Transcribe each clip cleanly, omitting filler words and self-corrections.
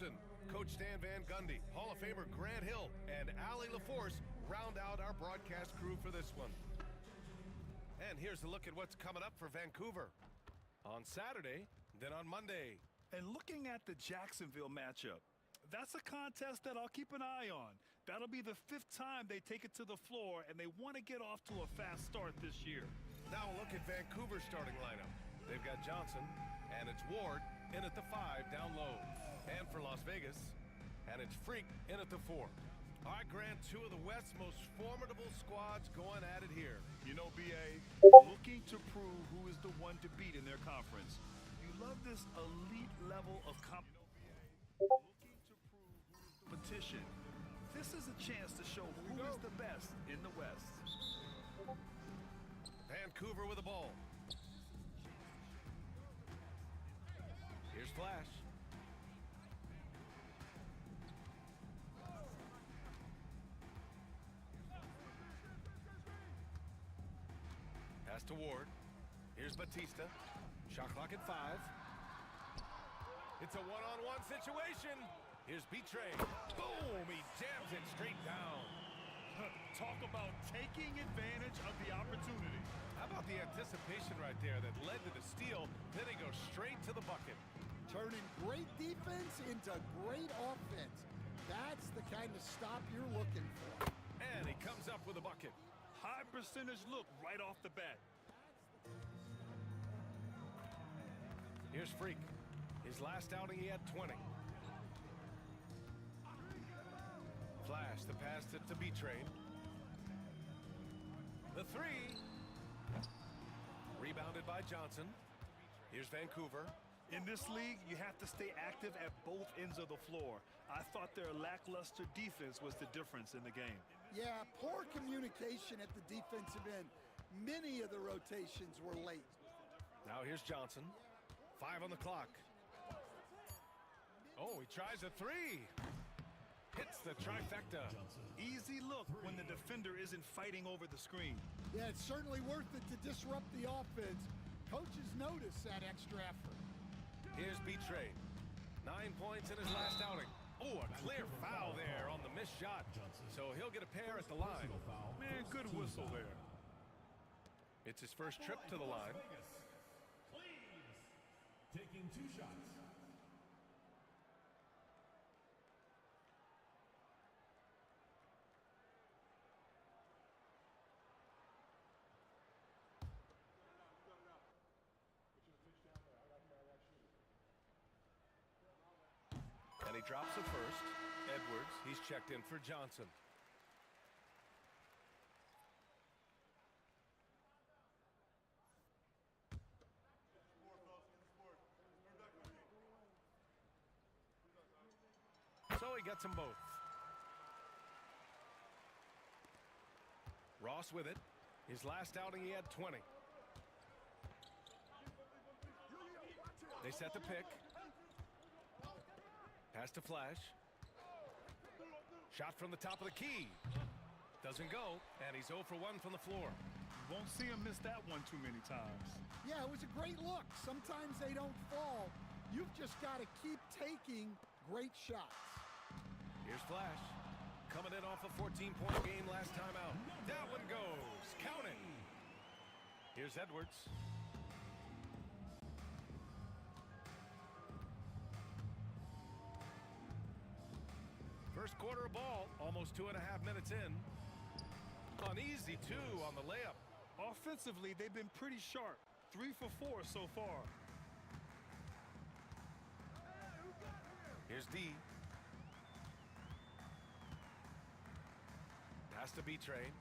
Johnson, Coach Stan Van Gundy, Hall of Famer Grant Hill, and Allie LaForce round out our broadcast crew for this one. And here's a look at what's coming up for Vancouver on Saturday, then on Monday. And looking at the Jacksonville matchup, that's a contest that I'll keep an eye on. That'll be the 5th time they take it to the floor, and they want to get off to a fast start this year. Now look at Vancouver's starting lineup. They've got Johnson, and it's Ward in at the 5 down low. And for Las Vegas, and it's Freak in at the 4. All right, Grant, 2 of the West's most formidable squads going at it here. You know, B.A., looking to prove who is the one to beat in their conference. You love this elite level of competition. This is a chance to show who is the best in the West. Vancouver with the ball. Here's Flash. Pass to Ward. Here's Batista. Shot clock at 5. It's a one-on-one situation. Here's B-Train. Boom! He jams it straight down. Talk about taking advantage of the opportunity. How about the anticipation right there that led to the steal? Then he goes straight to the bucket. Turning great defense into great offense. That's the kind of stop you're looking for. And he comes up with a bucket. High percentage look right off the bat. Here's Freak. His last outing, he had 20. Flash, the pass to B-Train. The 3. Rebounded by Johnson. Here's Vancouver. In this league, you have to stay active at both ends of the floor. I thought their lackluster defense was the difference in the game. Yeah, poor communication at the defensive end. Many of the rotations were late. Now here's Johnson. 5 on the clock. Oh, he tries a 3. Hits the trifecta. Easy look when the defender isn't fighting over the screen. Yeah, it's certainly worth it to disrupt the offense. Coaches notice that extra effort. Here's B-Train. 9 points in his last outing. Oh, a clear foul there on the missed shot. So he'll get a pair at the line. Man, good whistle there. It's his first trip to the line. Taking 2 shots. And he drops it first. Edwards, he's checked in for Johnson. So he gets them both. Ross with it. His last outing, he had 20. They set the pick. Pass to Flash. Shot from the top of the key. Doesn't go, and he's 0 for 1 from the floor. You won't see him miss that one too many times. Yeah, it was a great look. Sometimes they don't fall. You've just got to keep taking great shots. Here's Flash. Coming in off a 14-point game last time out. That one goes. Count it. Here's Edwards. First quarter of ball, almost 2.5 minutes in. An easy 2 on the layup. Offensively, they've been pretty sharp. 3 for 4 so far. Here's D. Pass to B-Train.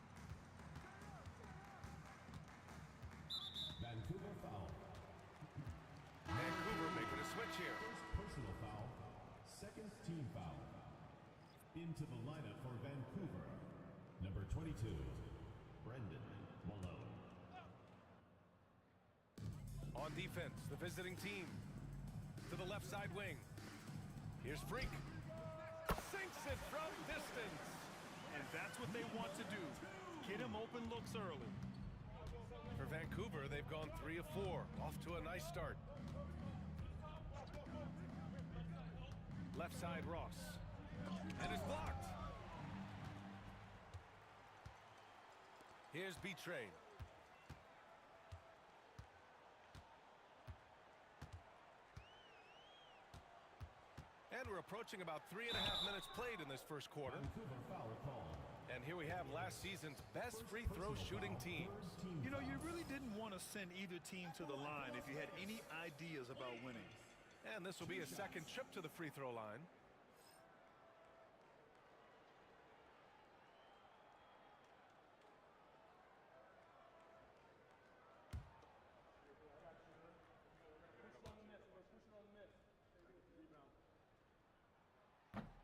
Vancouver foul. Vancouver making a switch here. First personal foul. Second team foul. Into the lineup for Vancouver, number 22, Brendan Malone. On defense, the visiting team. To the left side wing. Here's Freak. Sinks it from distance. And that's what they want to do. Get him open looks early. For Vancouver, they've gone 3 of 4. Off to a nice start. Left side, Ross. And it's blocked. Here's B-Train. And we're approaching about 3.5 minutes played in this first quarter. Vancouver foul call. And here we have last season's best free throw shooting teams. You know, you really didn't want to send either team to the line if you had any ideas about winning. And this will be a second trip to the free throw line.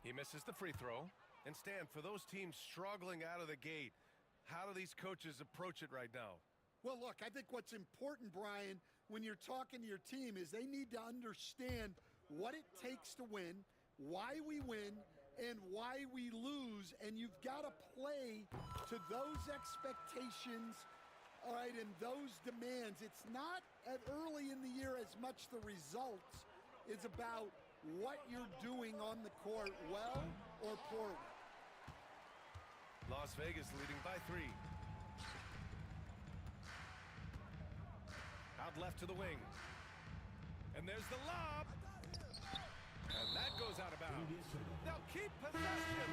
He misses the free throw. And Stan, for those teams struggling out of the gate, how do these coaches approach it right now? Well, look, I think what's important, Brian, when you're talking to your team is they need to understand what it takes to win, why we win, and why we lose. And you've got to play to those expectations, all right, and those demands. It's not early in the year as much the results. It's about what you're doing on the court, well or poorly. Las Vegas leading by 3. Out left to the wing. And there's the lob. And that goes out of bounds. Now keep possession.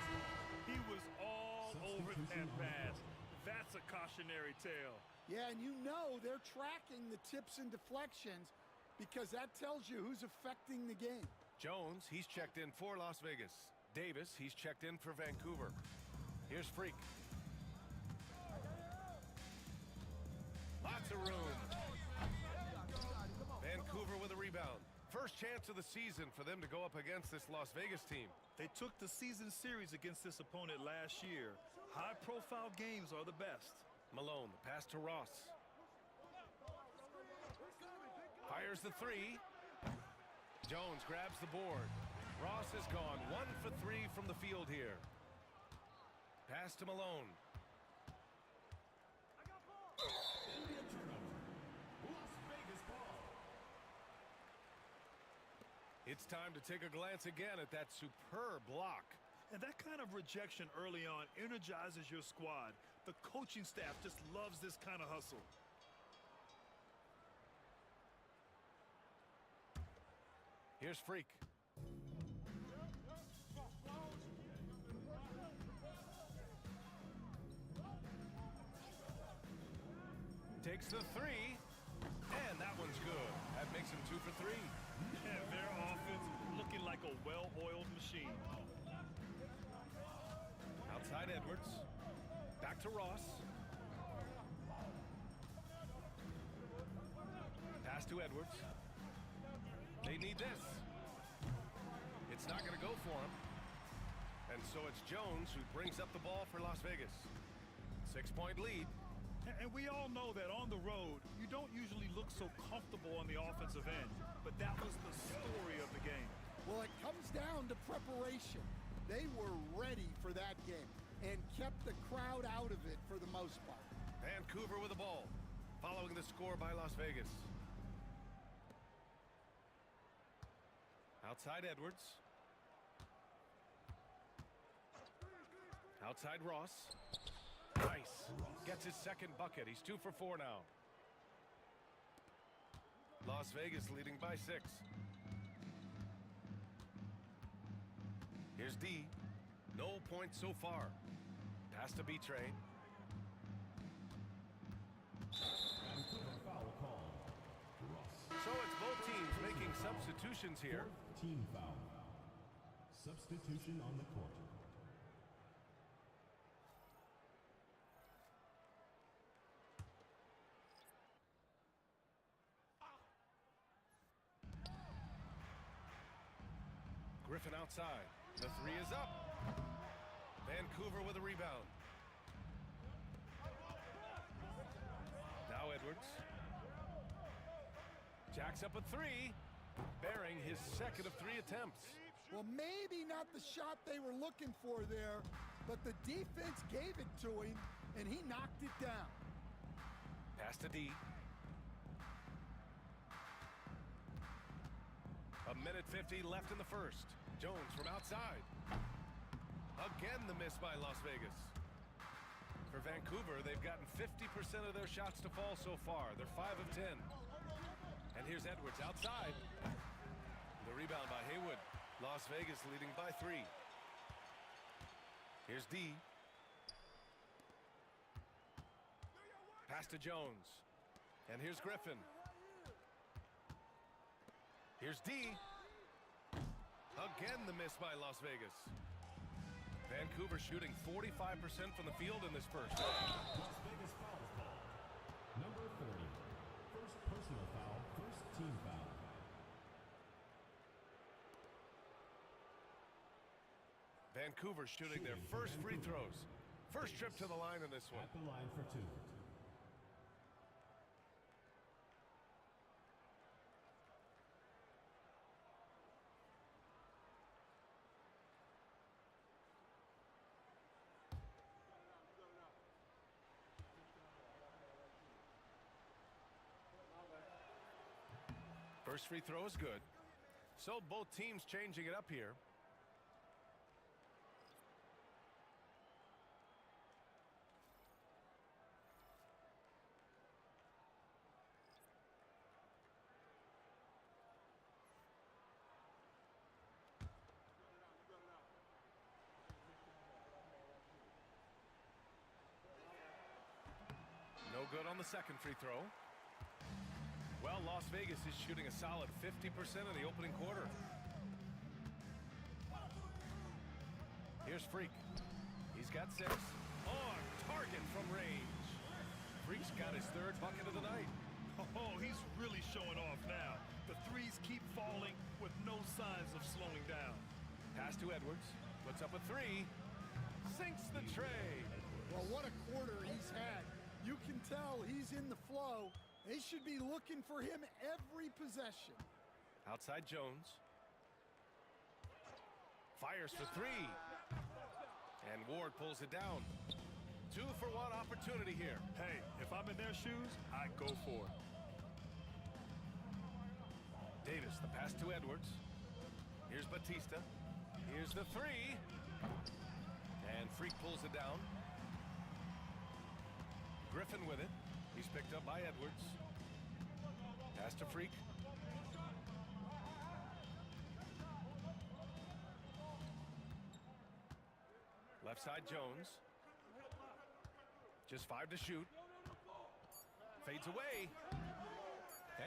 He was all over that pass. That's a cautionary tale. Yeah, and you know they're tracking the tips and deflections because that tells you who's affecting the game. Jones, he's checked in for Las Vegas. Davis, he's checked in for Vancouver. Here's Freak. Lots of room. Vancouver with a rebound. First chance of the season for them to go up against this Las Vegas team. They took the season series against this opponent last year. High-profile games are the best. Malone, the pass to Ross. Fires the 3. Jones grabs the board. Ross has gone 1 for 3 from the field here. Pass to Malone. It's time to take a glance again at that superb block. And that kind of rejection early on energizes your squad. The coaching staff just loves this kind of hustle. Here's Freak. Takes the 3, and that one's good. That makes him 2 for 3. And their offense looking like a well-oiled machine. Outside Edwards. Back to Ross. Pass to Edwards. They need this. It's not going to go for him. And so it's Jones who brings up the ball for Las Vegas. 6-point lead. And we all know that on the road, you don't usually look so comfortable on the offensive end. But that was the story of the game. Well, it comes down to preparation. They were ready for that game and kept the crowd out of it for the most part. Vancouver with the ball, following the score by Las Vegas. Outside Edwards. Outside Ross. Nice. Gets his second bucket. He's 2 for 4 now. Las Vegas leading by 6. Here's D. No points so far. Pass to B-Train. Foul call. Ross. So it's both teams making substitutions here. Fourth team foul. Substitution on the court. Griffin outside. The 3 is up. Vancouver with a rebound. Now Edwards. Jacks up a 3. Bearing his second of 3 attempts. Well, maybe not the shot they were looking for there, but the defense gave it to him, and he knocked it down. Pass to D. A minute 50 left in the first. Jones from outside. Again, the miss by Las Vegas. For Vancouver, they've gotten 50% of their shots to fall so far. They're 5 of 10. And here's Edwards outside. The rebound by Haywood. Las Vegas leading by 3. Here's D. Pass to Jones. And here's Griffin. Here's D. Again, the miss by Las Vegas. Vancouver shooting 45% from the field in this first. Las Vegas fouls ball. Number 40. First personal foul, first team foul. Vancouver shooting their first free throws. First trip to the line in this one. At the line for 2. First free throw is good. So both teams changing it up here. No good on the second free throw. Well, Las Vegas is shooting a solid 50% in the opening quarter. Here's Freak. He's got 6. On target from range. Freak's got his 3rd bucket of the night. Oh, he's really showing off now. The threes keep falling with no signs of slowing down. Pass to Edwards. Puts up a 3. Sinks the tray. Well, what a quarter he's had. You can tell he's in the flow. They should be looking for him every possession. Outside Jones. Fires for 3. And Ward pulls it down. 2 for 1 opportunity here. Hey, if I'm in their shoes, I'd go for it. Davis, the pass to Edwards. Here's Batista. Here's the 3. And Freak pulls it down. Griffin with it. He's picked up by Edwards. Pass to Freak. Left side Jones. Just 5 to shoot. Fades away.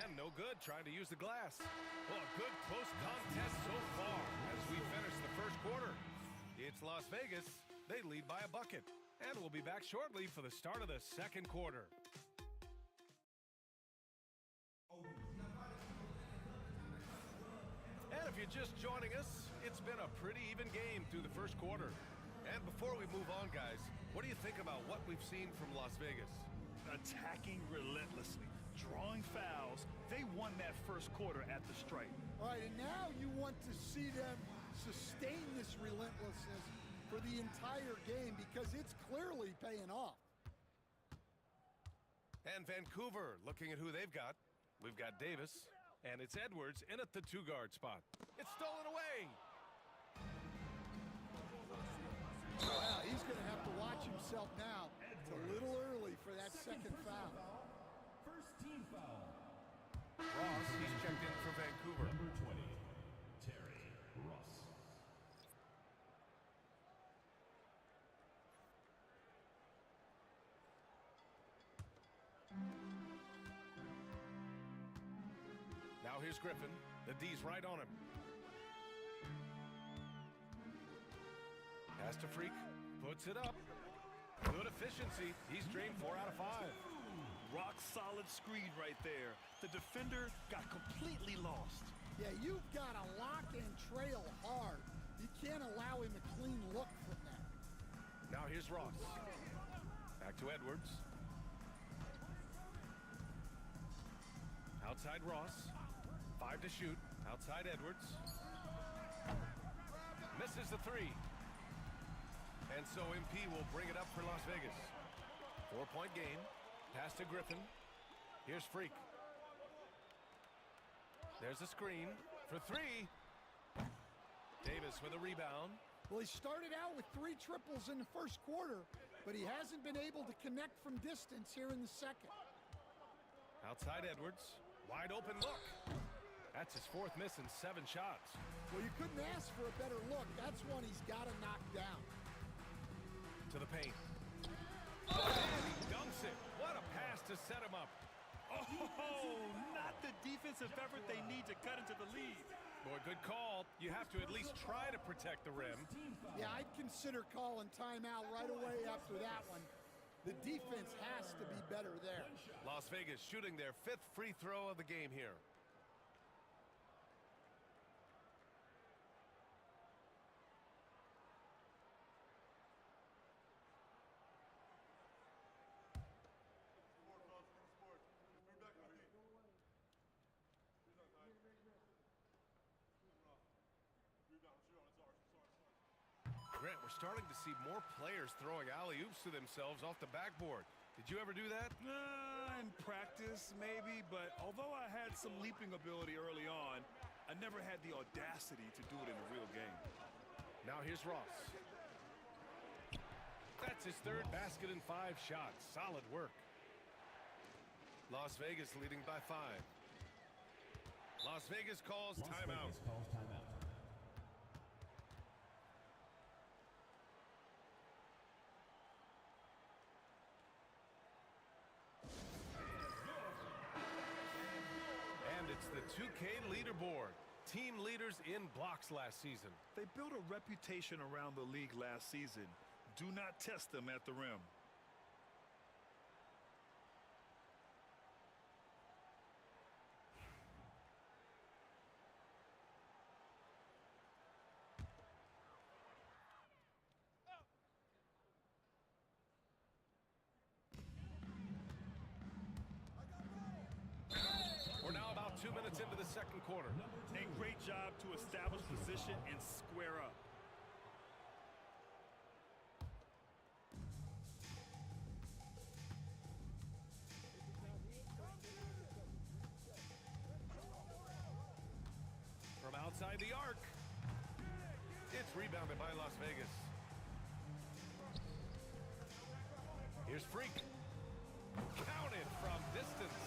And no good, trying to use the glass. Well, a good close contest so far as we finish the first quarter. It's Las Vegas. They lead by a bucket. And we'll be back shortly for the start of the second quarter. And if you're just joining us, it's been a pretty even game through the first quarter. And before we move on, guys, what do you think about what we've seen from Las Vegas? Attacking relentlessly, drawing fouls. They won that first quarter at the stripe. All right, and now you want to see them sustain this relentlessness for the entire game because it's clearly paying off. And Vancouver looking at who they've got. We've got Davis, and it's Edwards in at the 2-guard spot. It's stolen away. Wow, he's going to have to watch himself now. It's a little early for that second foul. First team foul. Ross, he's checked in for Vancouver. Number 20, Terry Ross. Now here's Griffin. The D's right on him. Pass to Freak. Puts it up. Good efficiency. He's drained 4 out of 5. Rock solid screen right there. The defender got completely lost. Yeah, you've got to lock and trail hard. You can't allow him a clean look from that. Now here's Ross. Back to Edwards. Outside Ross. 5 to shoot. Outside Edwards. Misses the 3. And so MP will bring it up for Las Vegas. 4-point game. Pass to Griffin. Here's Freak. There's a screen for 3. Davis with a rebound. Well, he started out with 3 triples in the first quarter, but he hasn't been able to connect from distance here in the second. Outside Edwards. Wide open look. That's his 4th miss in 7 shots. Well, you couldn't ask for a better look. That's one he's got to knock down. To the paint. And he dunks it. What a pass to set him up. Oh, not the defensive effort they need to cut into the lead. Boy, good call. You have to at least try to protect the rim. Yeah, I'd consider calling timeout right away after that one. The defense has to be better there. Las Vegas shooting their 5th free throw of the game here. Grant, we're starting to see more players throwing alley-oops to themselves off the backboard. Did you ever do that? In practice, maybe, but although I had some leaping ability early on, I never had the audacity to do it in a real game. Now here's Ross. That's his 3rd basket in 5 shots. Solid work. Las Vegas leading by 5. Las Vegas calls timeout. The 2K leaderboard. Team leaders in blocks last season. They built a reputation around the league last season. Do not test them at the rim. We're now about 2 minutes into the second quarter. A great job to establish position and square up. From outside the arc. It's rebounded by Las Vegas. Here's Freak. Counted from distance.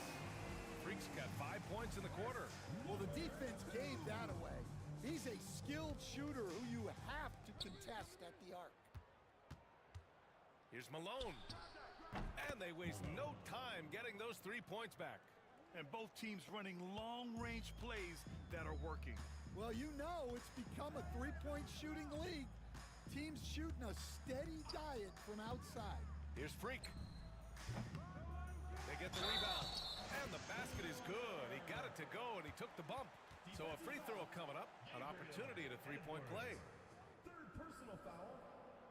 Freak's got 5 points in the quarter. Well, the defense gave that away. He's a skilled shooter who you have to contest at the arc. Here's Malone. And they waste no time getting those 3 points back. And both teams running long-range plays that are working. Well, you know it's become a 3-point shooting league. Teams shooting a steady diet from outside. Here's Freak. They get the rebound. And the basket is good. He got it to go, and he took the bump. So a free throw coming up. An opportunity at a 3-point play. 3rd personal foul.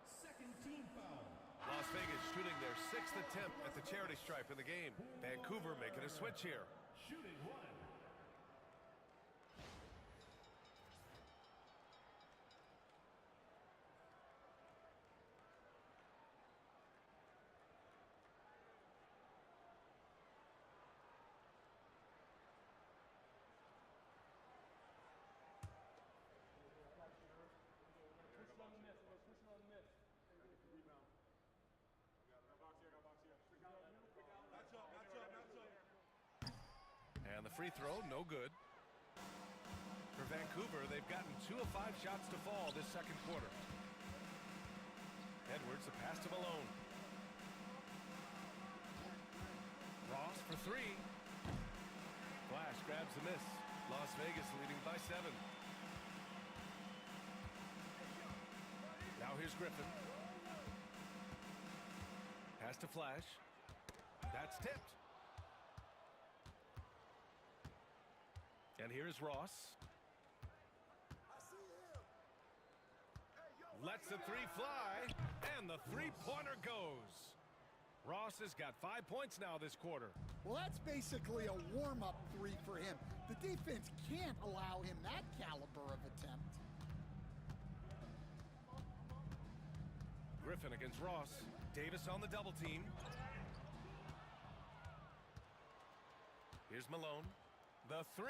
2nd team foul. Las Vegas shooting their 6th attempt at the charity stripe in the game. Vancouver making a switch here. Shooting 1. And the free throw, no good. For Vancouver, they've gotten 2 of 5 shots to fall this second quarter. Edwards, the pass to Malone. Ross for 3. Flash grabs the miss. Las Vegas leading by 7. Now here's Griffin. Pass to Flash. That's tipped. And here's Ross. Lets the 3 fly, and the 3-pointer goes. Ross has got 5 points now this quarter. Well, that's basically a warm-up 3 for him. The defense can't allow him that caliber of attempt. Griffin against Ross. Davis on the double team. Here's Malone. The 3.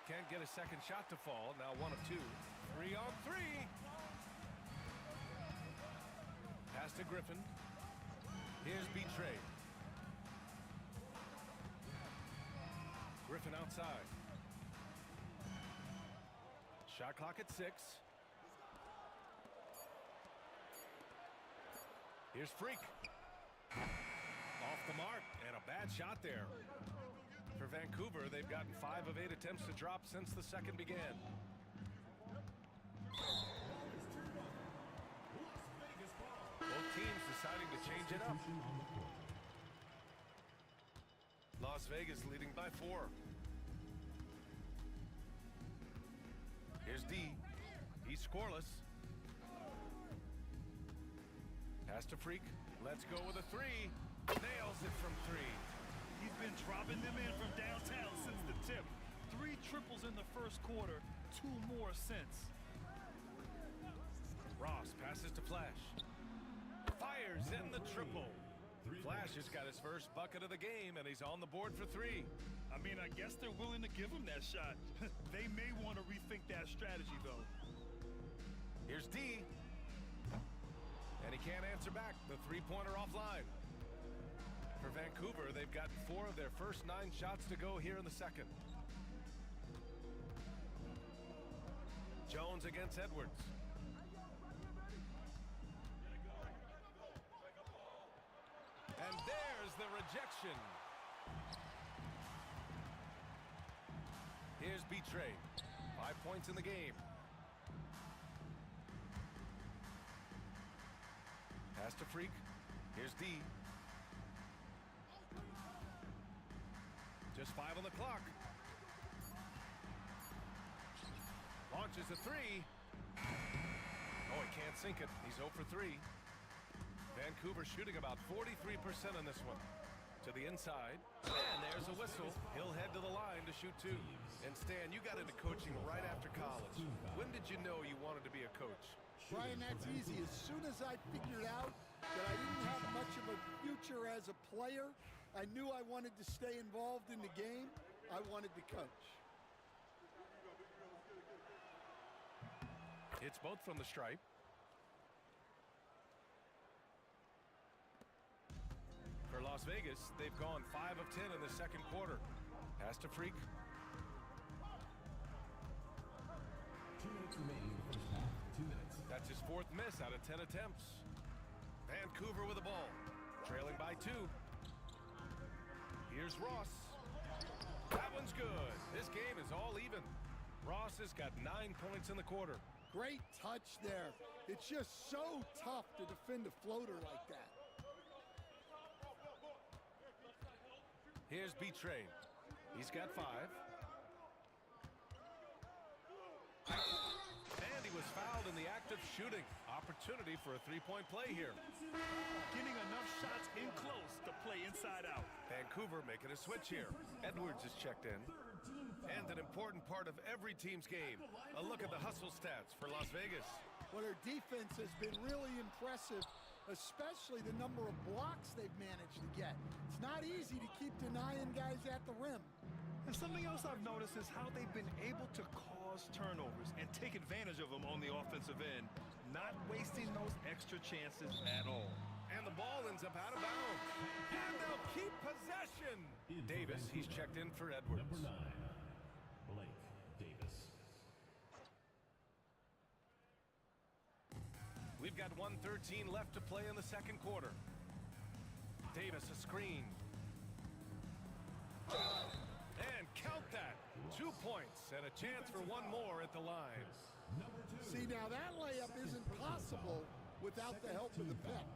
can't get a second shot to fall. Now 1 of 2. 3 on 3. Pass to Griffin. Here's Betray. Griffin outside. Shot clock at 6. Here's Freak. Off the mark, and a bad shot there. For Vancouver, they've gotten 5 of 8 attempts to drop since the second began. Both teams deciding to change it up. Las Vegas leading by 4. Here's D. He's scoreless. Pass to Freak. Let's go with a 3. Nails it from 3. He's been dropping them in from downtown since the tip. 3 triples in the first quarter, 2 more since. Ross passes to Flash. Fires in the triple. Flash has got his first bucket of the game, and he's on the board for 3. I mean, I guess they're willing to give him that shot. They may want to rethink that strategy, though. Here's D. And he can't answer back. The 3-pointer offline. For Vancouver, they've gotten 4 of their first 9 shots to go here in the second. Jones against Edwards. And there's the rejection. Here's Betray. 5 points in the game. Pass to Freak. Here's D. Just 5 on the clock. Launches a 3. Oh, he can't sink it. He's 0 for 3. Vancouver shooting about 43% on this one. To the inside. And there's a whistle. He'll head to the line to shoot 2. And Stan, you got into coaching right after college. When did you know you wanted to be a coach? Brian, that's easy. As soon as I figured out that I didn't have much of a future as a player, I knew I wanted to stay involved in the game. I wanted to coach. It's both from the stripe. For Las Vegas, they've gone 5 of 10 in the second quarter. Pass to Freak. 2 minutes remaining in the first half. 2 minutes. That's his 4th miss out of 10 attempts. Vancouver with the ball. Trailing by 2. Here's Ross. That one's good. This game is all even. Ross has got 9 points in the quarter. Great touch there. It's just so tough to defend a floater like that. Here's Betray. He's got 5. And he was fouled in the act of shooting. Opportunity for a 3-point play here. Getting enough shots in close to play inside out. Vancouver making a switch here. Edwards is checked in. And an important part of every team's game. A look at the hustle stats for Las Vegas. Well, their defense has been really impressive, especially the number of blocks they've managed to get. It's not easy to keep denying guys at the rim. And something else I've noticed is how they've been able to cause turnovers and take advantage of them on the offensive end, not wasting those extra chances at all. And the ball ends up out of bounds. And they'll keep possession. Davis, he's checked in for Edwards. Number 9, Blake Davis. We've got 1:13 left to play in the second quarter. Davis a screen. And count that. 2 points and a chance for 1 more at the line. Number 2. See, now that layup isn't possible without the help of the pick.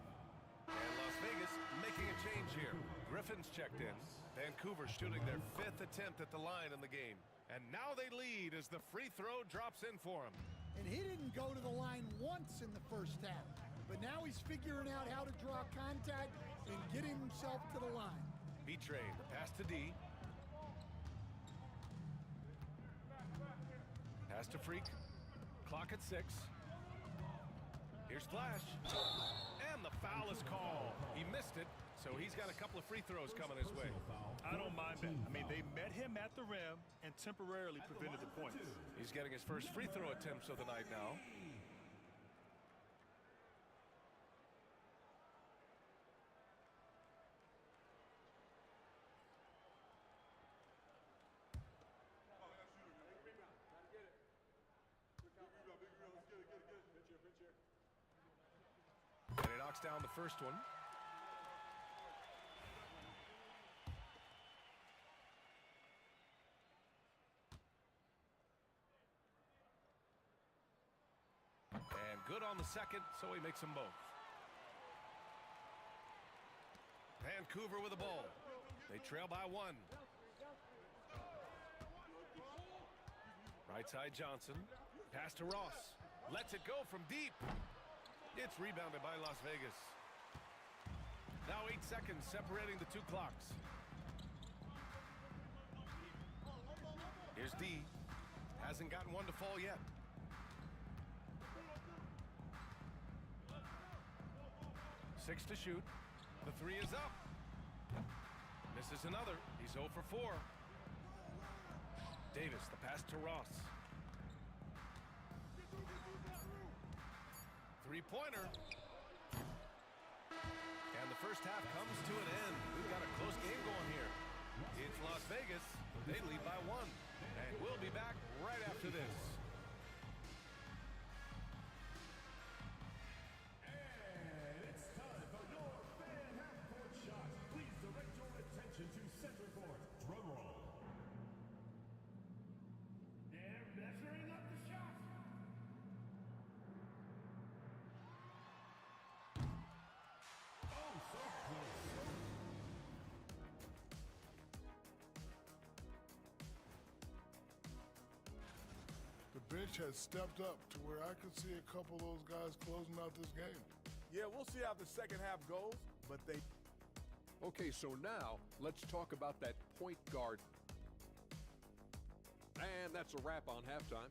And Las Vegas making a change here. Griffin's checked in. Vancouver shooting their 5th attempt at the line in the game. And now they lead as the free throw drops in for him. And he didn't go to the line once in the first half. But now he's figuring out how to draw contact and getting himself to the line. Betray. The pass to D. Pass to Freak. Clock at 6. Here's Flash. And the foul is called. He missed it, so he's got a couple of free throws coming his way. I don't mind that. I mean, they met him at the rim and temporarily prevented the points. He's getting his first free throw attempts of the night now. And he knocks down the first one. And good on the second, so he makes them both. Vancouver with the ball. They trail by one. Right side Johnson. Pass to Ross. Lets it go from deep. It's rebounded by Las Vegas. Now 8 seconds separating the two clocks. Here's D. Hasn't gotten one to fall yet. Six to shoot. The three is up. Misses another. He's 0 for 4. Davis, the pass to Ross. Three-pointer. And the first half comes to an end. We've got a close game going here. It's Las Vegas. They lead by 1. And we'll be back right after this. And it's time for your fan half-court shot. Please direct your attention to center court. Drum roll. They're measuring up the shot. Oh, so close. The bench has stepped up to where I could see a couple of those guys closing out this game. Yeah, we'll see how the second half goes, but they... Okay, so now let's talk about that point guard. And that's a wrap on halftime.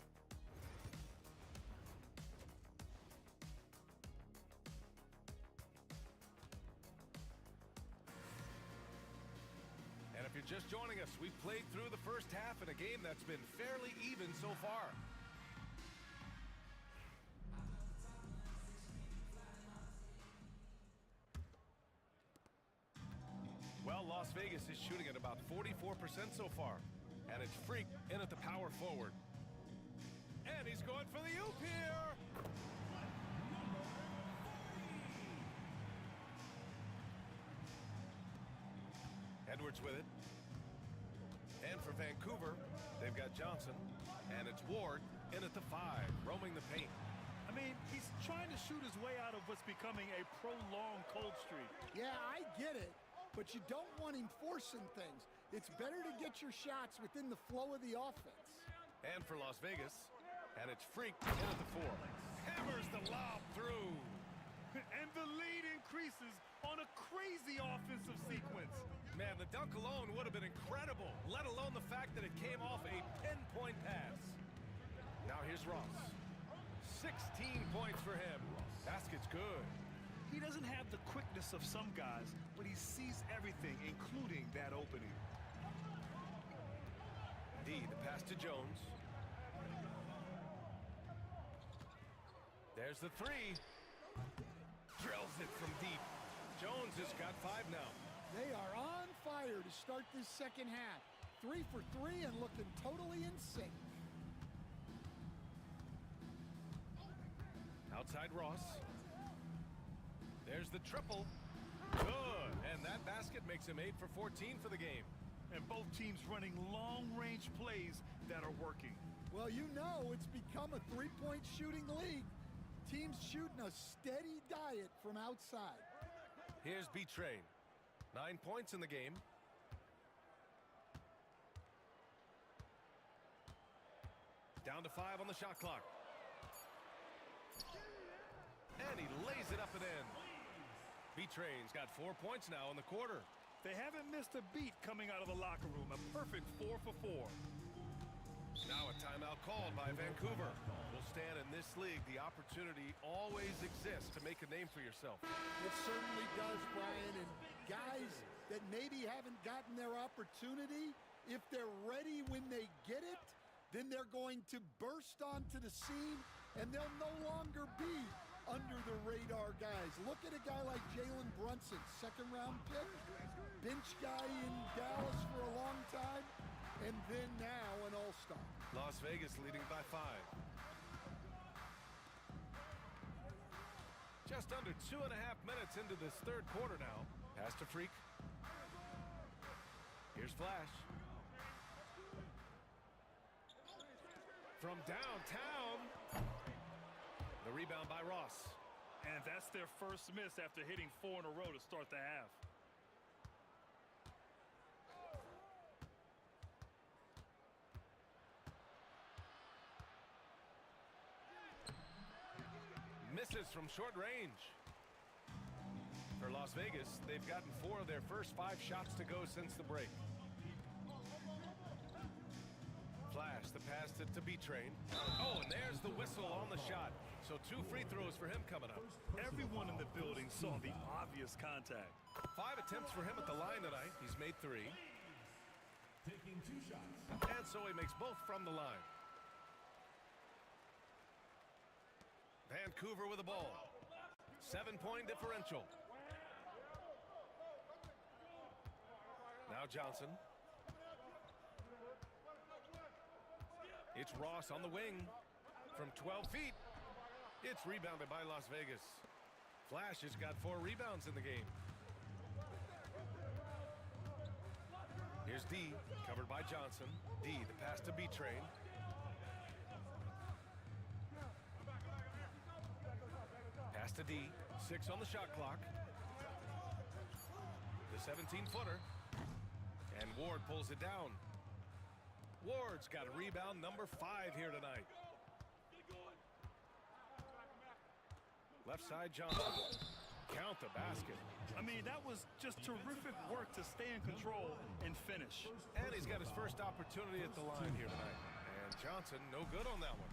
And if you're just joining us, we've played through the first half in a game that's been fairly even so far. Well, Las Vegas is shooting at about 44% so far. And it's Freak in at the power forward. And he's going for the oop here. Edwards with it. And for Vancouver, they've got Johnson. And it's Ward in at the 5, roaming the paint. I mean, he's trying to shoot his way out of what's becoming a prolonged cold streak. Yeah, I get it, but you don't want him forcing things. It's better to get your shots within the flow of the offense. And for Las Vegas, and it's Freak in at the 4. Hammers the lob through. And the lead increases on a crazy offensive sequence. Man, the dunk alone would have been incredible, let alone the fact that it came off a pinpoint pass. Now here's Ross. 16 points for him. Basket's good. He doesn't have the quickness of some guys, but he sees everything, including that opening. D, the pass to Jones. There's the 3. Drills it from deep. Jones has got 5 now. They are on fire to start this second half. 3 for 3 and looking totally in sync. Outside Ross. There's the triple. Good. And that basket makes him 8 for 14 for the game. And both teams running long-range plays that are working. Well, you know it's become a three-point shooting league. Teams shooting a steady diet from outside. Here's B-Train. 9 points in the game. Down to 5 on the shot clock. And he lays it up and in. B-Train's got 4 points now in the quarter. They haven't missed a beat coming out of the locker room. A perfect 4 for 4. Now a timeout called by Vancouver. We'll stand in this this league, the opportunity always exists to make a name for yourself. It certainly does, Brian. And guys that maybe haven't gotten their opportunity, if they're ready when they get it, then they're going to burst onto the scene, and they'll no longer be under the radar guys. Look at a guy like Jalen Brunson, second-round pick, bench guy in Dallas for a long time, and then now an all-star. Las Vegas leading by 5. Just under 2.5 minutes into this third quarter now. Pass to Freak. Here's Flash. From downtown. The rebound by Ross. And that's their first miss after hitting 4 in a row to start the half. Misses from short range. For Las Vegas, they've gotten 4 of their first 5 shots to go since the break. Flash, the pass to B-Train. Oh, and there's the whistle on the shot. So 2 free throws for him coming up. Everyone in the building saw the obvious contact. 5 attempts for him at the line tonight. He's made 3. Taking 2 shots. And so he makes both from the line. Vancouver with the ball. 7-point differential. Now Johnson. It's Ross on the wing from 12 feet. It's rebounded by Las Vegas. Flash has got 4 rebounds in the game. Here's D, covered by Johnson. D, the pass to B-Train. Pass to D, 6 on the shot clock. The 17-footer. And Ward pulls it down. Ward's got a rebound, number 5 here tonight. Left side, Johnson. Count the basket. I mean, that was just terrific work to stay in control and finish. And he's got his first opportunity at the line here tonight. And Johnson, no good on that one.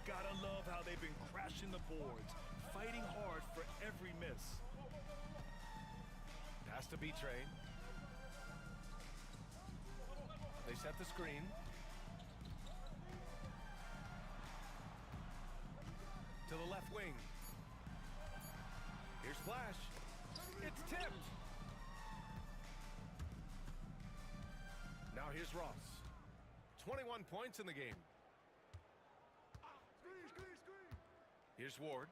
Gotta love how they've been crashing the boards, fighting hard for every miss. Pass to B-Train. They set the screen. To the left wing. Here's Flash. It's tipped. Now here's Ross. 21 points in the game. Here's Ward.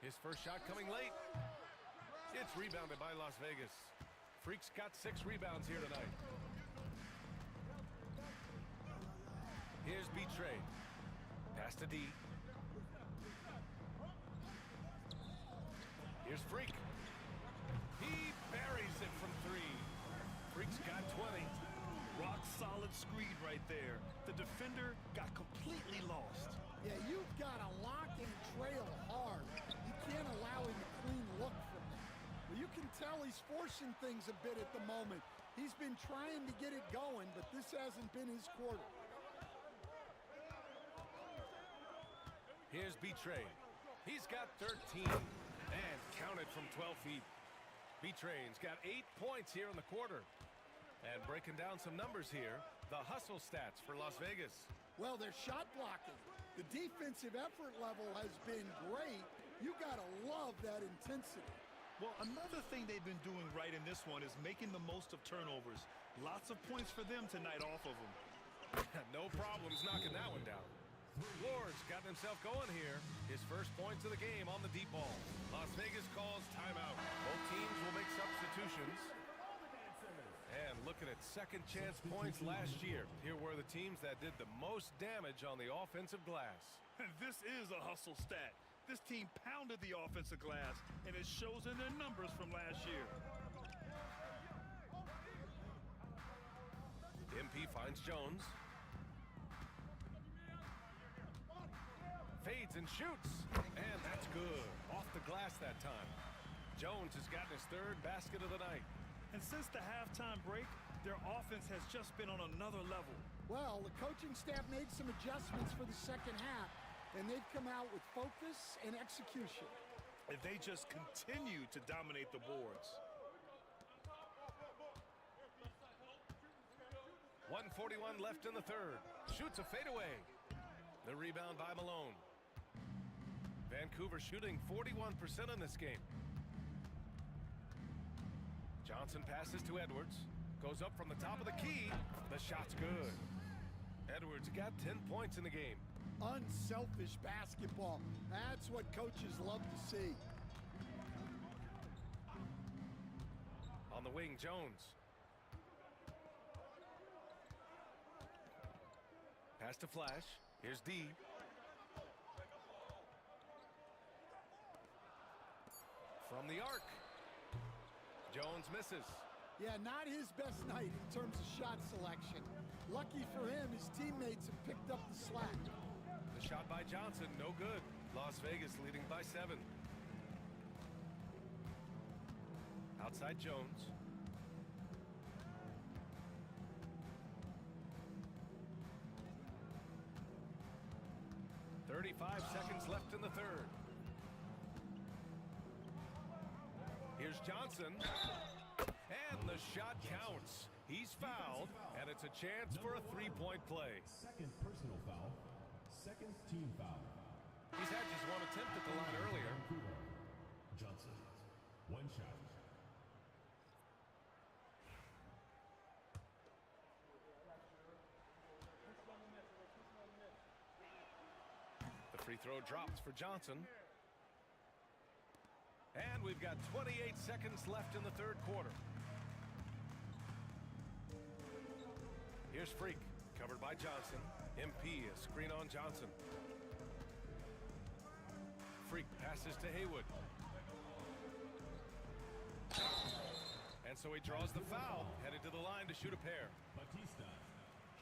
His first shot coming late. It's rebounded by Las Vegas. Freak's got 6 rebounds here tonight. Here's B-Train. Pass to D. Here's Freak. He buries it from 3. Freak's got 20. Rock solid screen right there. The defender got completely lost. Yeah, you've got to lock and trail hard. You can't allow him a clean look from that. Well, you can tell he's forcing things a bit at the moment. He's been trying to get it going, but this hasn't been his quarter. Here's B-Train. He's got 13 and counted from 12 feet. B-Train's got 8 points here in the quarter. And breaking down some numbers here, the hustle stats for Las Vegas. Well, their shot blocking. The defensive effort level has been great. You got to love that intensity. Well, another thing they've been doing right in this one is making the most of turnovers. Lots of points for them tonight off of them. No problems knocking that one down. Ward's gotten himself going here. His first points of the game on the deep ball. Las Vegas calls timeout. Both teams will make substitutions. And looking at second chance points last year, here were the teams that did the most damage on the offensive glass. This is a hustle stat. This team pounded the offensive glass, and it shows in their numbers from last year. MP finds Jones. Fades and shoots. And that's good. Off the glass that time. Jones has gotten his 3rd basket of the night. And since the halftime break, their offense has just been on another level. Well, the coaching staff made some adjustments for the second half. and they've come out with focus and execution. And they just continue to dominate the boards. 1:41 left in the third. Shoots a fadeaway. The rebound by Malone. Vancouver shooting 41% in this game. Johnson passes to Edwards. Goes up from the top of the key. The shot's good. Edwards got 10 points in the game. Unselfish basketball. That's what coaches love to see. On the wing, Jones. Pass to Flash. Here's D. From the arc. Jones misses. Yeah, not his best night in terms of shot selection. Lucky for him, his teammates have picked up the slack. The shot by Johnson, no good. Las Vegas leading by 7. Outside Jones. "35 seconds left in the third. Here's Johnson. And the shot counts. He's fouled, and it's a chance for a three-point play. Second personal foul. Second team foul. He's had just one attempt at the line earlier. Vancouver. Johnson. One shot. The free throw drops for Johnson. And we've got 28 seconds left in the third quarter. Here's Freak, covered by Johnson. MP, a screen on Johnson. Freak passes to Haywood. And so he draws the foul, headed to the line to shoot a pair. Batista.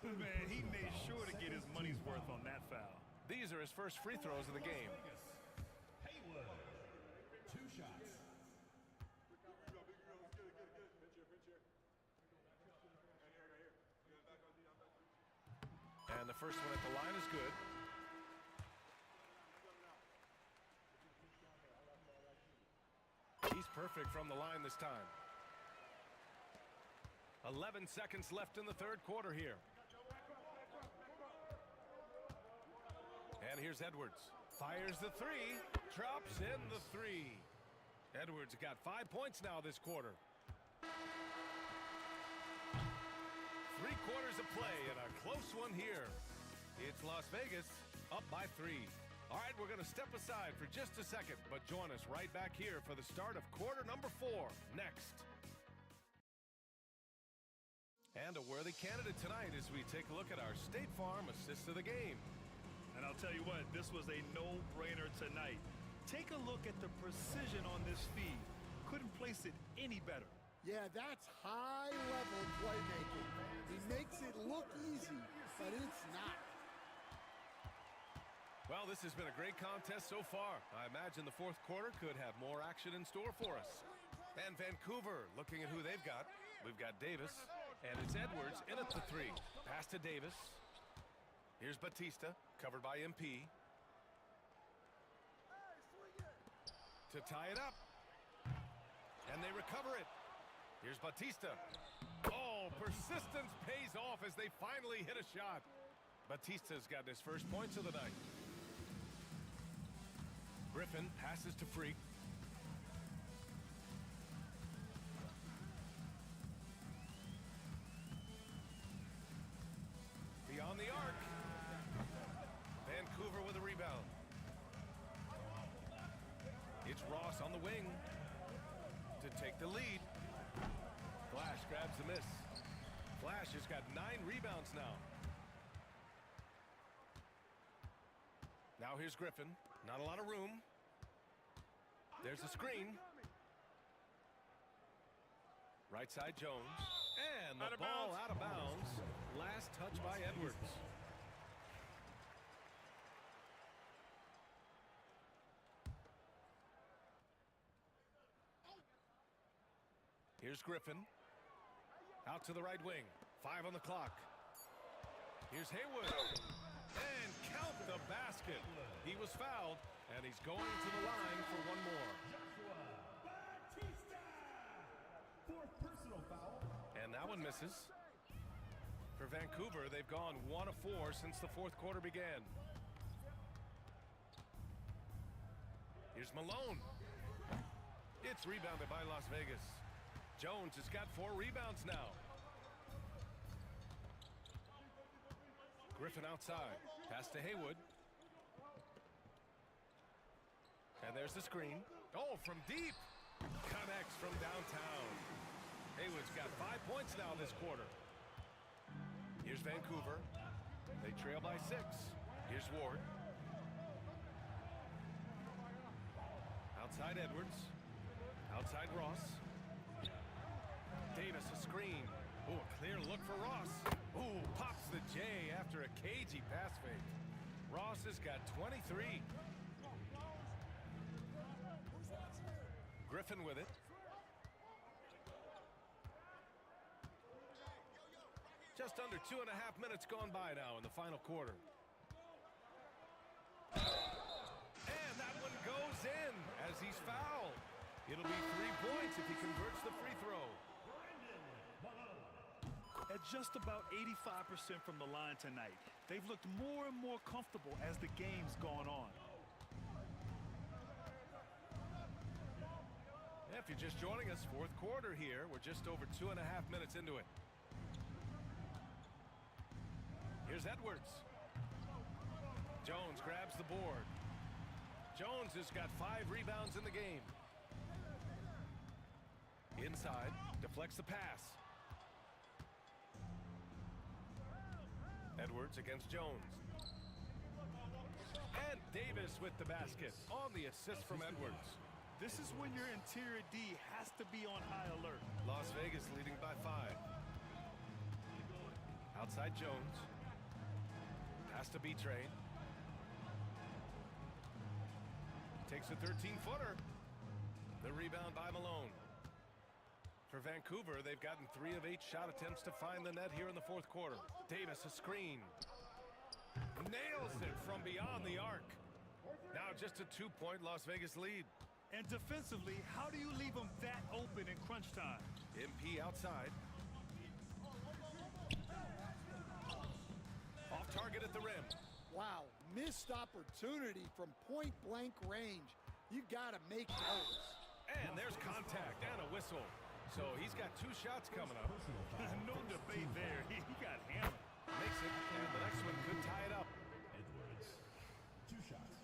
Man, he made sure to get his money's worth on that foul. These are his first free throws of the game. Haywood. 2 shots. And the first one at the line is good. He's perfect from the line this time. 11 seconds left in the third quarter here. And here's Edwards. Fires the three. Drops in the three. Edwards got 5 points now this quarter. 3 quarters of play and a close one here. It's Las Vegas up by 3. All right, we're going to step aside for just a second, but join us right back here for the start of quarter number 4 next. And a worthy candidate tonight as we take a look at our State Farm assist of the game. And I'll tell you what, this was a no-brainer tonight. Take a look at the precision on this feed. Couldn't place it any better. Yeah, that's high-level playmaking. He makes it look easy, but it's not. Well, this has been a great contest so far. I imagine the fourth quarter could have more action in store for us. And Vancouver, looking at who they've got. We've got Davis, and it's Edwards in at the 3. Pass to Davis. Here's Batista, covered by MP. To tie it up. And they recover it. Here's Batista. Oh, persistence pays off as they finally hit a shot. Batista's gotten his first points of the night. Griffin passes to Freak. Beyond the arc. Vancouver with a rebound. It's Ross on the wing to take the lead. Flash grabs the miss. Flash has got 9 rebounds now. Now here's Griffin. Not a lot of room. There's a screen. Right side Jones. And the ball out of bounds. Last touch by Edwards. Here's Griffin. Out to the right wing. 5 on the clock. Here's Haywood. And count the basket. He fouled, and he's going to the line for one more. Fourth personal foul. And that one misses. For Vancouver, they've gone 1 of 4 since the fourth quarter began. Here's Malone. It's rebounded by Las Vegas. Jones has got 4 rebounds now. Griffin outside. Pass to Haywood. And there's the screen. Oh, from deep. Connects from downtown. Haywood's got 5 points now this quarter. Here's Vancouver. They trail by 6. Here's Ward. Outside Edwards. Outside Ross. Davis a screen. Oh, a clear look for Ross. Oh, pops the J after a cagey pass fake. Ross has got 23. Griffin with it. Just under 2.5 minutes gone by now in the final quarter. And that one goes in as he's fouled. It'll be 3 points if he converts the free throw. At just about 85% from the line tonight, they've looked more and more comfortable as the game's gone on. If you're just joining us, fourth quarter here. We're just over 2.5 minutes into it. Here's Edwards. Jones grabs the board. Jones has got 5 rebounds in the game. Inside, deflects the pass. Edwards against Jones. And Davis with the basket on the assist from Edwards. This is when your interior D has to be on high alert. Las Vegas leading by 5. Outside Jones. Pass to B-Train. Takes a 13-footer. The rebound by Malone. For Vancouver, they've gotten 3 of 8 shot attempts to find the net here in the fourth quarter. Davis a screen. Nails it from beyond the arc. Now just a 2-point Las Vegas lead. And defensively, how do you leave them that open in crunch time? MP outside. Off target at the rim. Wow, missed opportunity from point-blank range. You got to make those. And there's contact and a whistle. So he's got 2 shots coming up. No debate there. He got hammered. Makes it, and the next one could tie it up. Edwards. 2 shots.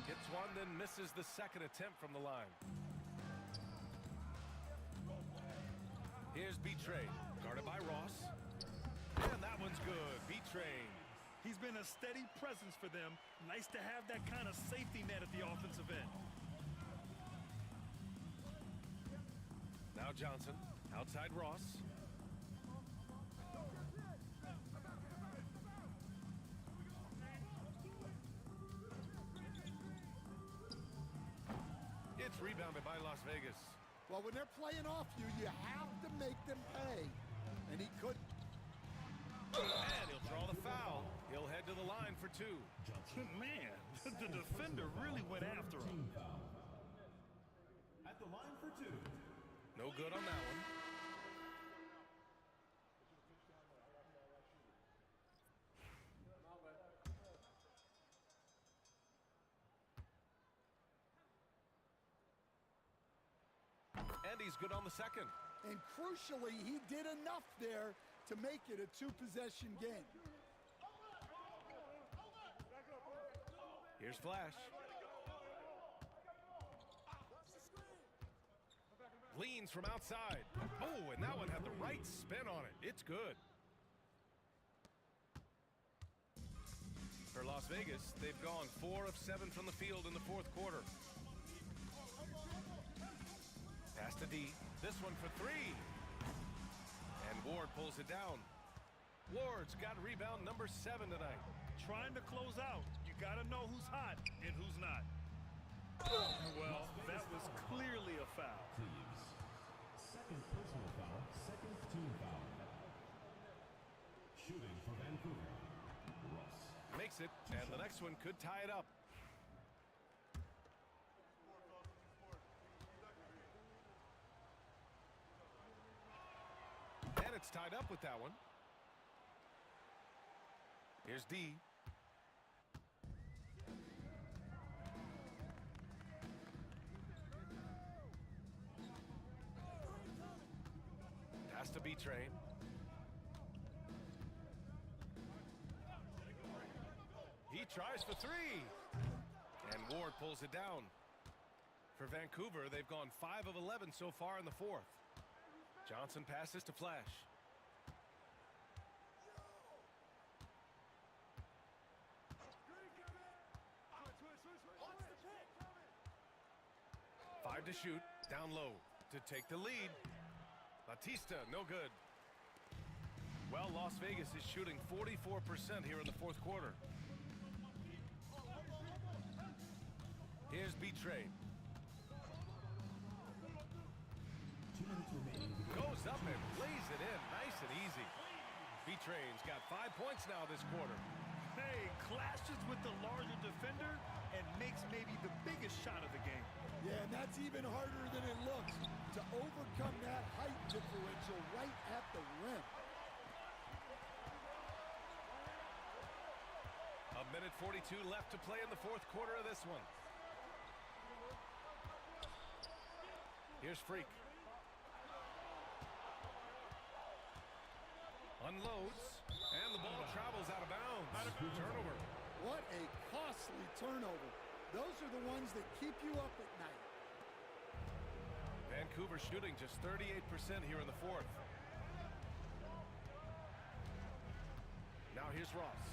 Gets one, then misses the second attempt from the line. Here's B-Train, guarded by Ross. And that one's good. B-Train. He's been a steady presence for them. Nice to have that kind of safety net at the offensive end. Now Johnson, outside Ross. It's rebounded by Las Vegas. Well, when they're playing off you, you have to make them pay. And he couldn't. And he'll draw the foul. He'll head to the line for 2. Man, the defender really went after him. Team foul. At the line for 2. No good on that one. And he's good on the second. And crucially, he did enough there to make it a 2-possession game. Here's Flash. Leans from outside. Oh, and that one had the right spin on it. It's good. For Las Vegas, they've gone 4 of 7 from the field in the fourth quarter. Pass to D. This one for 3. And Ward pulls it down. Ward's got rebound number 7 tonight. Trying to close out. You got to know who's hot and who's not. Well, that was clearly a foul. Please. Second personal foul. Second team foul. Shooting for Vancouver. makes it, and the next one could tie it up. And it's tied up with that one. Here's D. Pass to B-Train. He tries for three. And Ward pulls it down. For Vancouver, they've gone 5 of 11 so far in the fourth. Johnson passes to Flash. Five to shoot, down low to take the lead. Batista, no good. Well, Las Vegas is shooting 44% here in the fourth quarter. Here's B-Train. 2 minutes remaining. Goes up and lays it in, nice and easy. B-Train's got 5 points now this quarter. Hey, clashes with the larger defender and makes maybe the biggest shot of the game. Yeah, and that's even harder than it looks to overcome that height differential right at the rim. A minute 42 left to play in the fourth quarter of this one. Here's Freak. Unloads, and the ball travels out of bounds. Turnover. What a costly turnover. Those are the ones that keep you up at night. Vancouver shooting just 38% here in the fourth. Now here's Ross.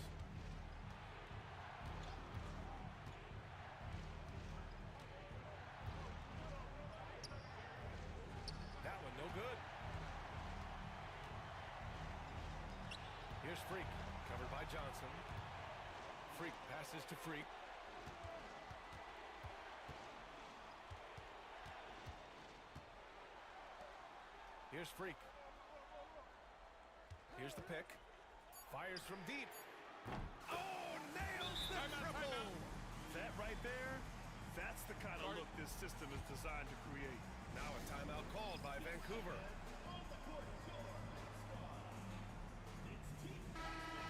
That one no good. Here's Freak, covered by Johnson. Freak passes to Freak. Here's Freak. Here's the pick. Fires from deep. Oh, nails the triple! That right there, that's the kind of look this system is designed to create. Now a timeout called by Vancouver.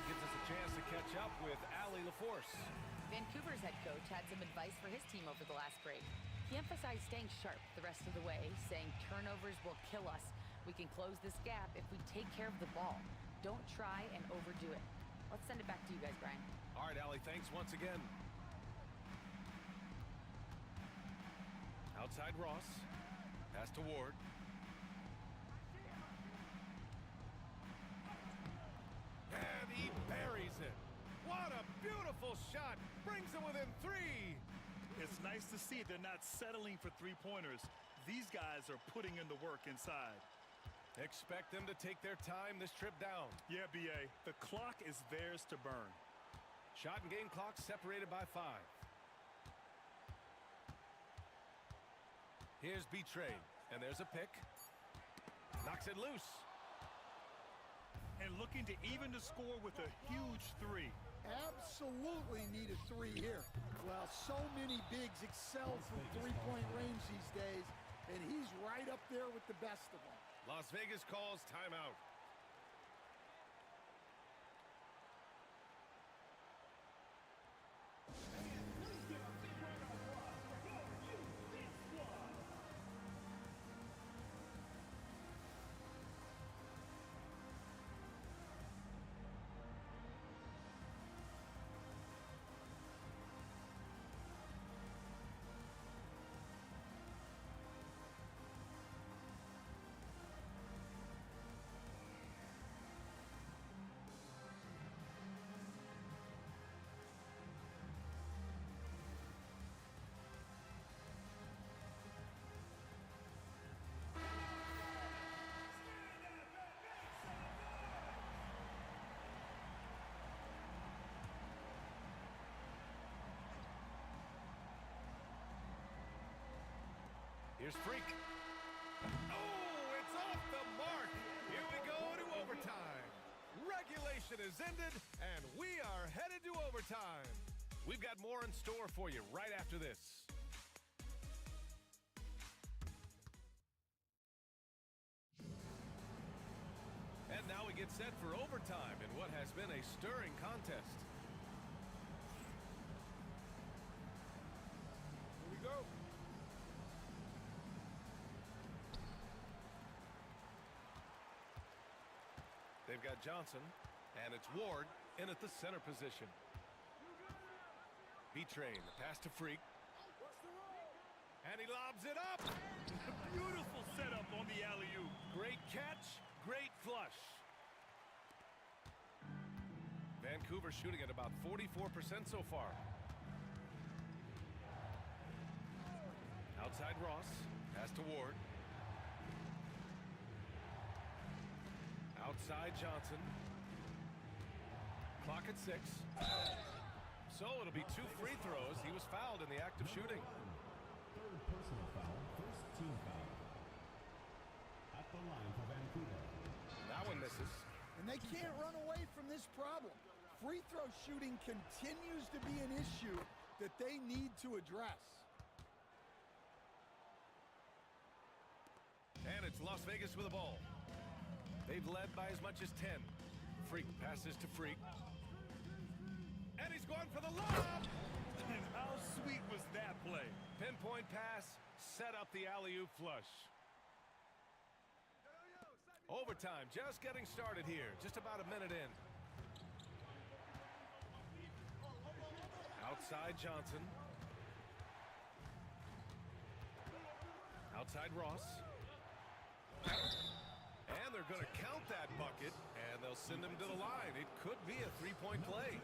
Gives us a chance to catch up with Ali LaForce. Vancouver's head coach had some advice for his team over the last break. He emphasized staying sharp the rest of the way, saying turnovers will kill us. We can close this gap if we take care of the ball. Don't try and overdo it. Let's send it back to you guys, Brian. All right, Ali, thanks once again. Outside Ross. Pass to Ward. And he buries it. What a beautiful shot. Brings it within 3. It's nice to see they're not settling for three-pointers. These guys are putting in the work inside. Expect them to take their time this trip down. Yeah, B.A., the clock is theirs to burn. Shot and game clock separated by 5. Here's B-Train, and there's a pick. Knocks it loose. And looking to even the score with a huge 3. Absolutely need a 3 here. Well, so many bigs excel from three-point range these days, and he's right up there with the best of them. Las Vegas calls timeout. Here's Freak. Oh, it's off the mark. Here we go to overtime. Regulation is ended, and we are headed to overtime. overtime. We've got more in store for you right after this. And now we get set for overtime in what has been a stirring contest. Here we go. They've got Johnson, and it's Ward in at the center position. B-Train, the pass to Freak. And he lobs it up. Beautiful setup on the alley-oop. Great catch, great flush. Vancouver shooting at about 44% so far. Outside Ross, pass to Ward. Outside Johnson. Clock at 6. So it'll be 2 free throws. He was fouled in the act of shooting. Third personal foul, first team foul. At the line for Vancouver. That one misses. And they can't run away from this problem. Free throw shooting continues to be an issue that they need to address. And it's Las Vegas with the ball. They've led by as much as 10. Freak passes to Freak. And he's going for the lob! And how sweet was that play? Pinpoint pass, set up the alley-oop flush. Overtime just getting started here. Just about a minute in. Outside Johnson. Outside Ross. And they're going to count that bucket, and they'll send him to the line. It could be a three-point play.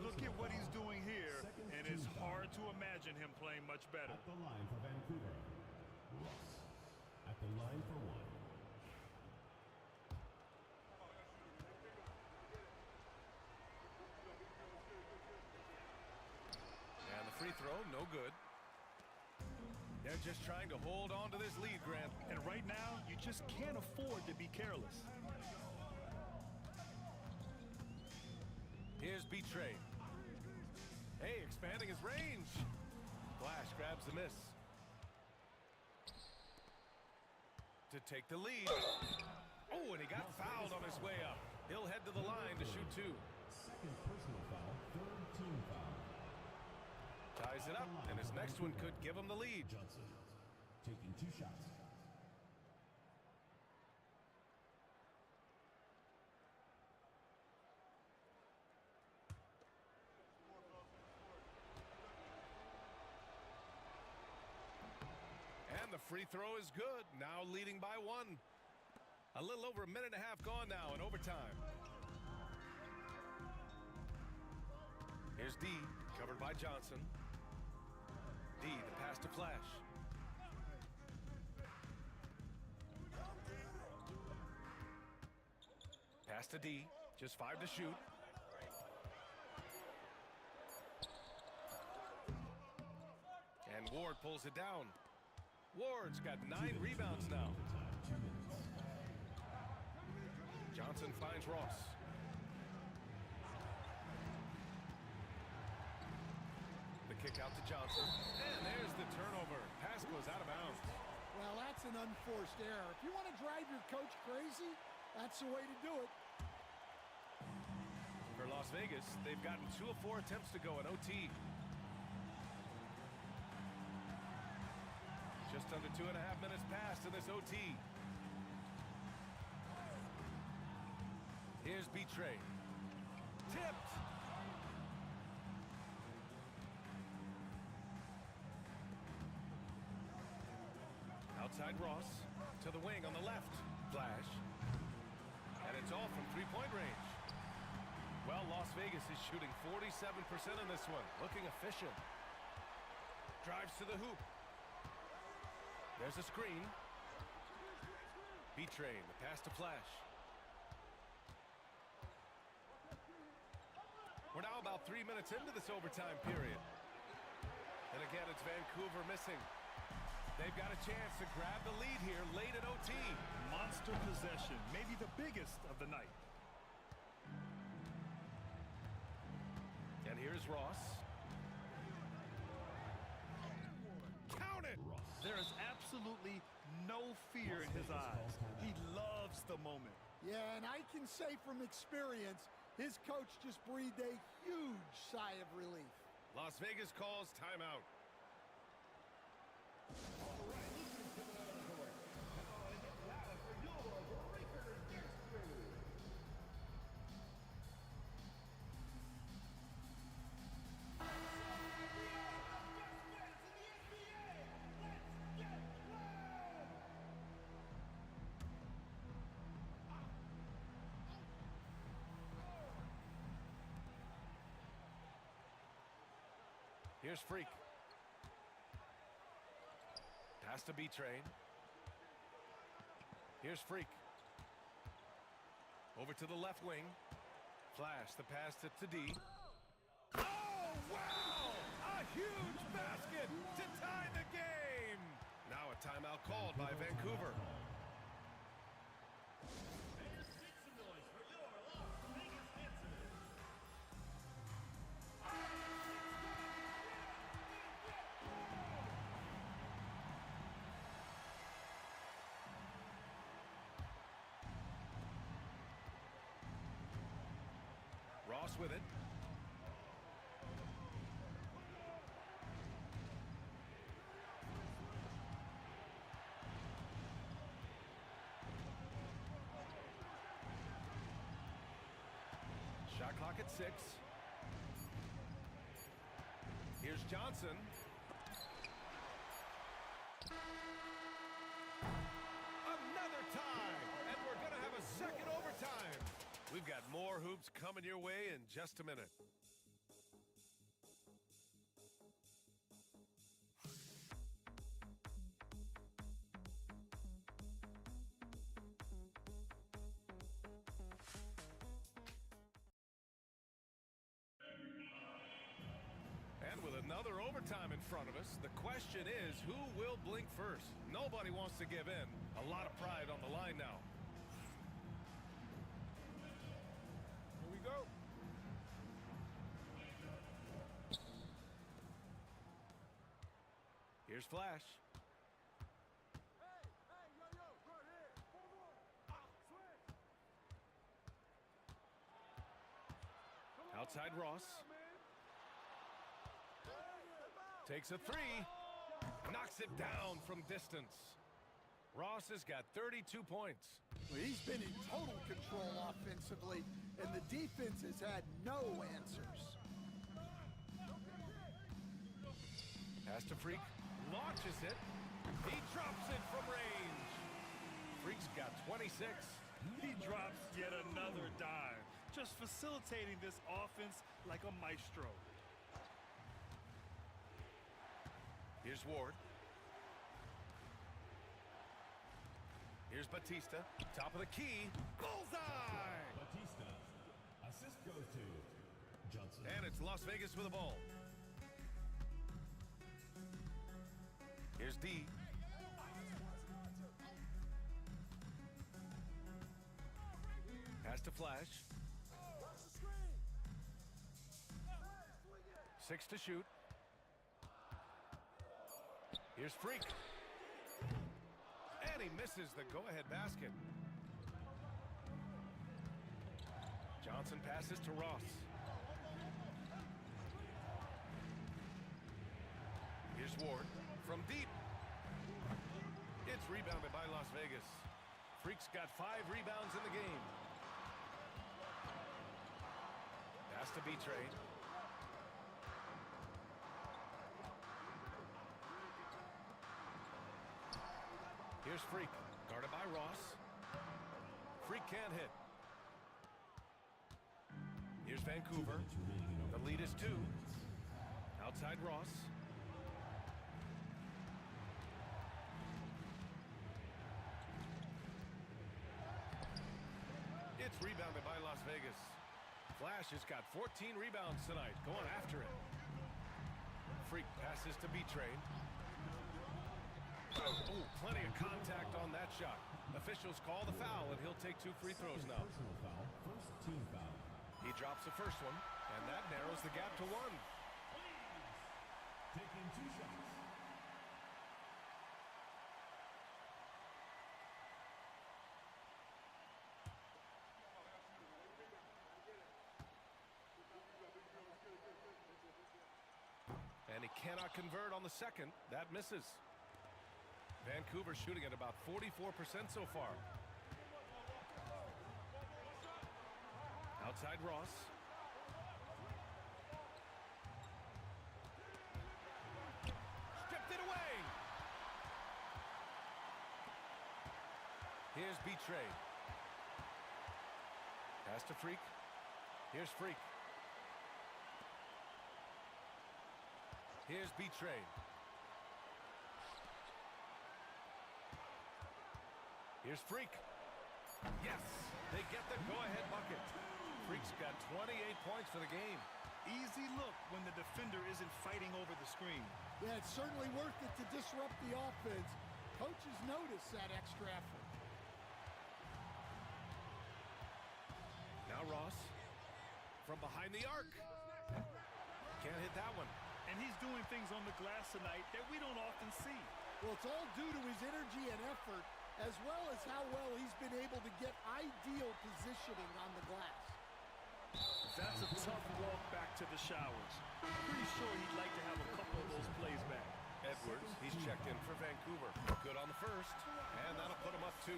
Look at what he's doing here, and it's hard to imagine him playing much better. At the line for Vancouver. Ross. At the line for 1. And the free throw, no good. They're just trying to hold on to this lead, Grant. And right now, you just can't afford to be careless. Here's B-Train. Hey, expanding his range. Flash grabs the miss. To take the lead. Oh, and he got fouled on his way up. He'll head to the line to shoot 2. Second personal foul, third team foul. Ties it up, and his next one could give him the lead. Johnson taking 2 shots. And the free throw is good. Now leading by 1. A little over a minute and a half gone now in overtime. Here's D, covered by Johnson. D, the pass to Flash. Pass to D, just 5 to shoot. And Ward pulls it down. Ward's got 9 rebounds now. Johnson finds Ross. The kick out to Johnson. And there's the turnover. Pass goes out of bounds. Well, that's an unforced error. If you want to drive your coach crazy, that's the way to do it. For Las Vegas, they've gotten 2 of 4 attempts to go in OT. Just under 2.5 minutes passed in this OT. Here's B-Train. Tipped. Outside Ross. To the wing on the left. Flash. And it's all from 3-point range. Well, Las Vegas is shooting 47% in this one. Looking efficient. Drives to the hoop. There's a screen. B-Train, the pass to Flash. We're now about 3 minutes into this overtime period. And again, it's Vancouver missing. They've got a chance to grab the lead here late in OT. Monster possession, maybe the biggest of the night. is Ross. Count it! There is absolutely no fear in his eyes. He loves the moment. Yeah, and I can say from experience, his coach just breathed a huge sigh of relief. Las Vegas calls timeout. Here's Freak. Pass to B-Train. Here's Freak. Over to the left wing. Flash the pass to D. Oh, wow! A huge basket to tie the game! Now a timeout called by Vancouver. Ross with it. Shot clock at 6. Here's Johnson. Another tie, and we're going to have a second overtime. We've got more hoops coming your way in just a minute. And with another overtime in front of us, the question is, who will blink first? Nobody wants to give in. A lot of pride on the line now. Here we go. Here's Flash. Outside Ross. Takes a three. Knocks it down from distance. Ross has got 32 points. Well, he's been in total control offensively, and the defense has had no answers. Pass to Freak. Launches it. He drops it from range. Freak's got 26. He drops yet another dime, just facilitating this offense like a maestro. Here's Ward. Here's Batista. Top of the key. Bullseye! Batista. Assist goes to Johnson. And it's Las Vegas with the ball. Here's D. Pass to Flash. 6 to shoot. Here's Freak. And he misses the go-ahead basket. Johnson passes to Ross. Here's Ward from deep. It's rebounded by Las Vegas. Freak's got 5 rebounds in the game. Pass to B-Train. Here's Freak, guarded by Ross. Freak can't hit. Here's Vancouver. The lead is 2. Outside Ross. It's rebounded by Las Vegas. Flash has got 14 rebounds tonight, going after it. Freak passes to B-Train. Oh, plenty of contact on that shot. Officials call the foul, and he'll take 2 free throws now. Personal foul, first team foul. He drops the first one, and that narrows the gap to 1. Taking 2 shots. And he cannot convert on the second. That misses. Vancouver shooting at about 44% so far. Outside Ross. Stripped it away. Here's Betrayed. Pass to Freak. Here's Freak. Here's Betrayed. Here's Freak. Yes, they get the go-ahead bucket. Freak's got 28 points for the game. Easy look when the defender isn't fighting over the screen. Yeah, it's certainly worth it to disrupt the offense. Coaches notice that extra effort. Now Ross from behind the arc. Can't hit that one. And he's doing things on the glass tonight that we don't often see. Well, it's all due to his energy and effort, as well as how well he's been able to get ideal positioning on the glass. That's a tough walk back to the showers. Pretty sure he'd like to have a couple of those plays back. Edwards, he's checked in for Vancouver. Good on the first, and that'll put him up 2.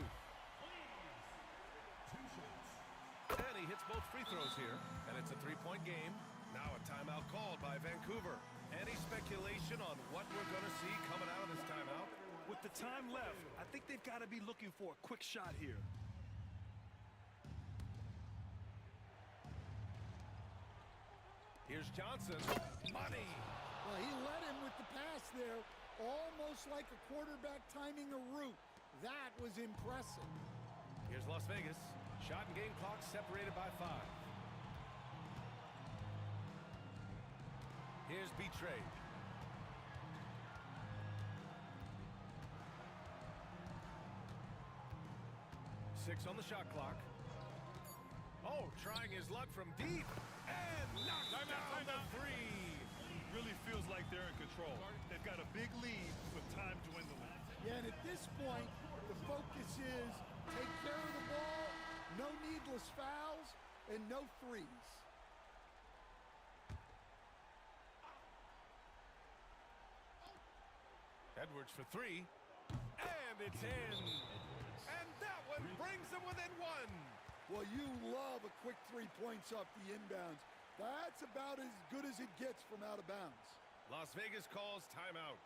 And he hits both free throws here, and it's a 3-point game. Now a timeout called by Vancouver. Any speculation on what we're going to see coming out of this timeout? With the time left, I think they've got to be looking for a quick shot here. Here's Johnson. Money. Well, he led him with the pass there, almost like a quarterback timing a route. That was impressive. Here's Las Vegas. Shot and game clock separated by 5. Here's Betrayed. Six on the shot clock. Oh, trying his luck from deep. And knocked down the 3. Really feels like they're in control. They've got a big lead with time dwindling. Yeah, and at this point, the focus is take care of the ball, no needless fouls, and no threes. Edwards for 3. And it's in. And that one brings them within 1. Well, you love a quick 3 points off the inbounds. That's about as good as it gets from out of bounds. Las Vegas calls timeout.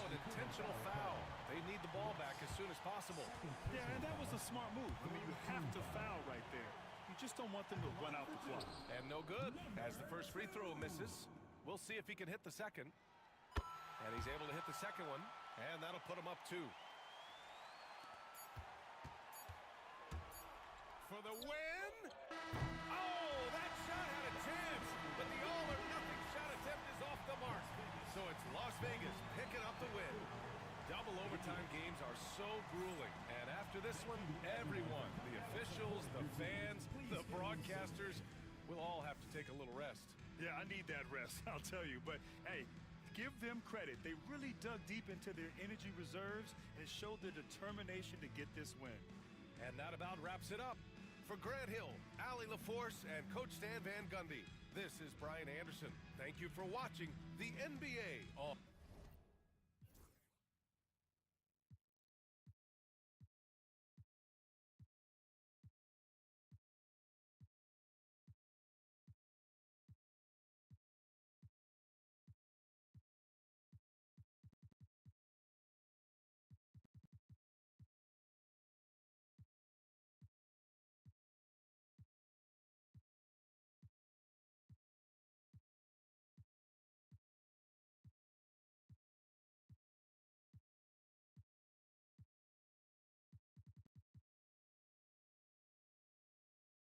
Intentional foul. They need the ball back as soon as possible. Yeah, and that was a smart move. I mean, you have to foul right there. You just don't want them to run out the clock. And no good, as the first free throw misses. We'll see if he can hit the second. And he's able to hit the second one, and that'll put him up 2. For the win! Oh, that shot had a chance, but the all-or-nothing shot attempt is off the mark. So it's Las Vegas picking up the win. Double overtime games are so grueling. And after this one, everyone, the officials, the fans, the broadcasters, will all have to take a little rest. Yeah, I need that rest, I'll tell you. But, hey, give them credit. They really dug deep into their energy reserves and showed their determination to get this win. And that about wraps it up. For Grant Hill, Allie LaForce, and Coach Stan Van Gundy, this is Brian Anderson. Thank you for watching the NBA on